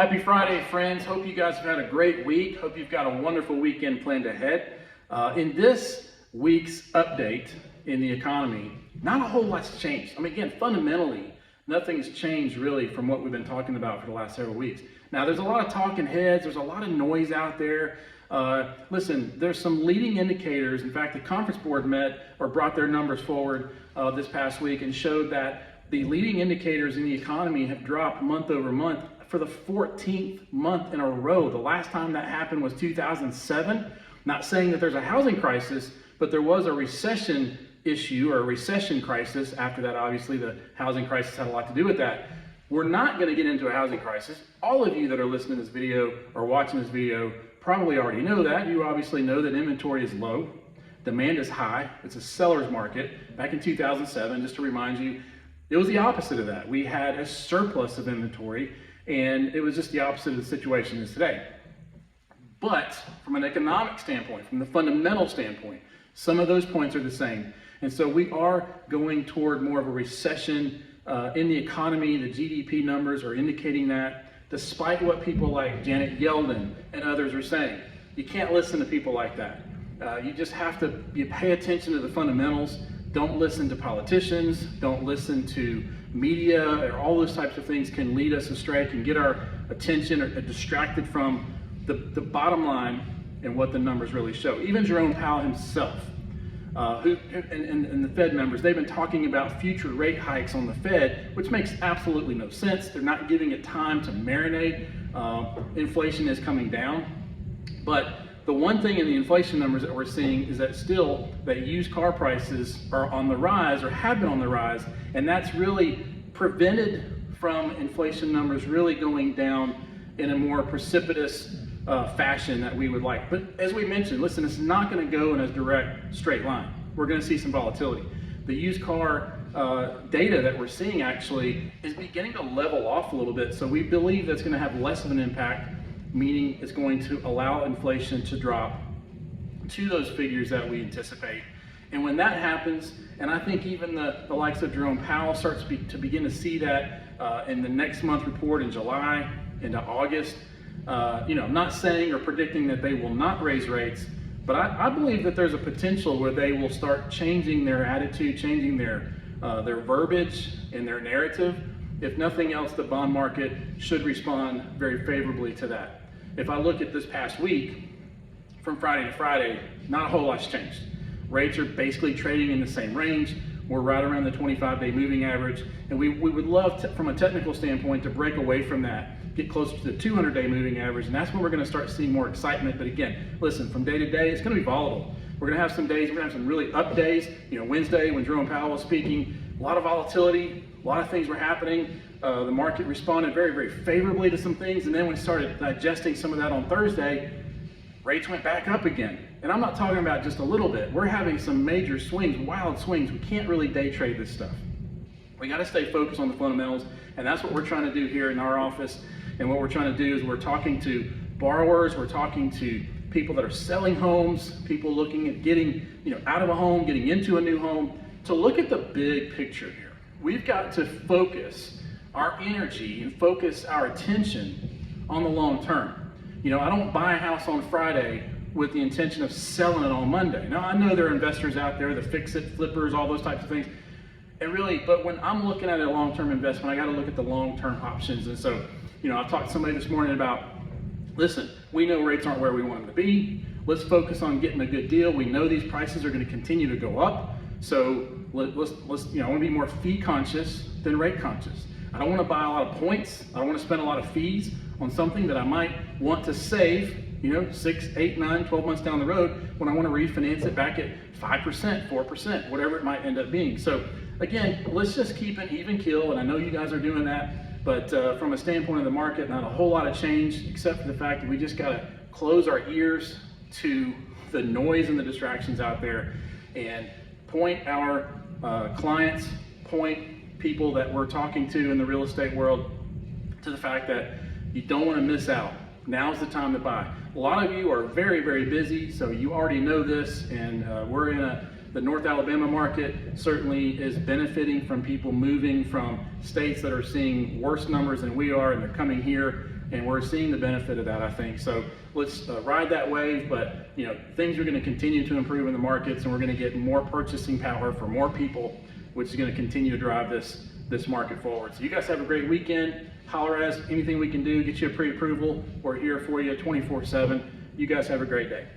Happy Friday, friends. Hope you guys have had a great week. Hope you've got a wonderful weekend planned ahead. In this week's update in the economy, not a whole lot's changed. I mean, again, fundamentally, nothing's changed really from what we've been talking about for the last several weeks. Now, there's a lot of talking heads. There's a lot of noise out there. Listen, there's some leading indicators. In fact, the conference board met or brought their numbers forward this past week and showed that the leading indicators in the economy have dropped month over month for the 14th month in a row. The last time that happened was 2007. Not saying that there's a housing crisis, but there was a recession issue or a recession crisis. After that, obviously, the housing crisis had a lot to do with that. We're not going to get into a housing crisis. All of you that are listening to this video or watching this video probably already know that. You obviously know that inventory is low, demand is high. It's a seller's market. Back in 2007, just to remind you, it was the opposite of that. We had a surplus of inventory, and it was just the opposite of the situation is today. But from an economic standpoint, from the fundamental standpoint, some of those points are the same. And so we are going toward more of a recession in the economy. The GDP numbers are indicating that, despite what people like Janet Yellen and others are saying. You can't listen to people like that. You just have to pay attention to the fundamentals. Don't listen to politicians. Don't listen to media, or all those types of things can lead us astray, can get our attention or distracted from the bottom line and what the numbers really show. Even Jerome Powell himself, and the Fed members, they've been talking about future rate hikes on the Fed, which makes absolutely no sense. They're not giving it time to marinate. Inflation is coming down. But the one thing in the inflation numbers that we're seeing is that still that used car prices are on the rise or have been on the rise, and that's really prevented from inflation numbers really going down in a more precipitous fashion that we would like. But as we mentioned, listen, it's not going to go in a direct straight line. We're going to see some volatility. The used car data that we're seeing actually is beginning to level off a little bit, so we believe that's going to have less of an impact, meaning it's going to allow inflation to drop to those figures that we anticipate. And when that happens, and I think even the likes of Jerome Powell starts to begin to see that in the next month report in July into August, I'm not saying or predicting that they will not raise rates, but I believe that there's a potential where they will start changing their attitude, changing their verbiage and their narrative. If nothing else, the bond market should respond very favorably to that. If I look at this past week, from Friday to Friday, not a whole lot's changed. Rates are basically trading in the same range. We're right around the 25-day moving average, and we would love to, from a technical standpoint, to break away from that, get closer to the 200-day moving average, and that's when we're going to start seeing more excitement. But again, listen, from day to day, it's going to be volatile. We're going to have some days, we're going to have some really up days. Wednesday when Jerome Powell was speaking, a lot of volatility, a lot of things were happening. The market responded very, very favorably to some things, and then when we started digesting some of that on Thursday, rates went back up again. And I'm not talking about just a little bit. We're having some major swings, wild swings. We can't really day trade this stuff. We got to stay focused on the fundamentals, and that's what we're trying to do here in our office. And what we're trying to do is we're talking to borrowers, we're talking to people that are selling homes, people looking at getting out of a home, getting into a new home, to look at the big picture here. We've got to focus our energy and focus our attention on the long term. I don't buy a house on Friday with the intention of selling it on Monday. Now, I know there are investors out there, the fix-it flippers, all those types of things. And really, but when I'm looking at a long-term investment, I got to look at the long-term options. And so, I've talked to somebody this morning about, listen, we know rates aren't where we want them to be. Let's focus on getting a good deal. We know these prices are going to continue to go up. So let's I want to be more fee conscious than rate conscious. I don't want to buy a lot of points. I don't want to spend a lot of fees on something that I might want to save, 6, 8, 9, 12 months down the road when I want to refinance it back at 5%, 4%, whatever it might end up being. So again, let's just keep an even keel, and I know you guys are doing that, but from a standpoint of the market, not a whole lot of change, except for the fact that we just got to close our ears to the noise and the distractions out there and point our clients, point people that we're talking to in the real estate world to the fact that you don't want to miss out. Now's the time to buy. A lot of you are very, very busy, so you already know this, and we're in the North Alabama market certainly is benefiting from people moving from states that are seeing worse numbers than we are, and they're coming here and we're seeing the benefit of that, I think. So let's ride that wave, but things are going to continue to improve in the markets, and we're going to get more purchasing power for more people, which is going to continue to drive this market forward. So you guys have a great weekend. Holler at us, anything we can do, get you a pre-approval. We're here for you 24/7. You guys have a great day.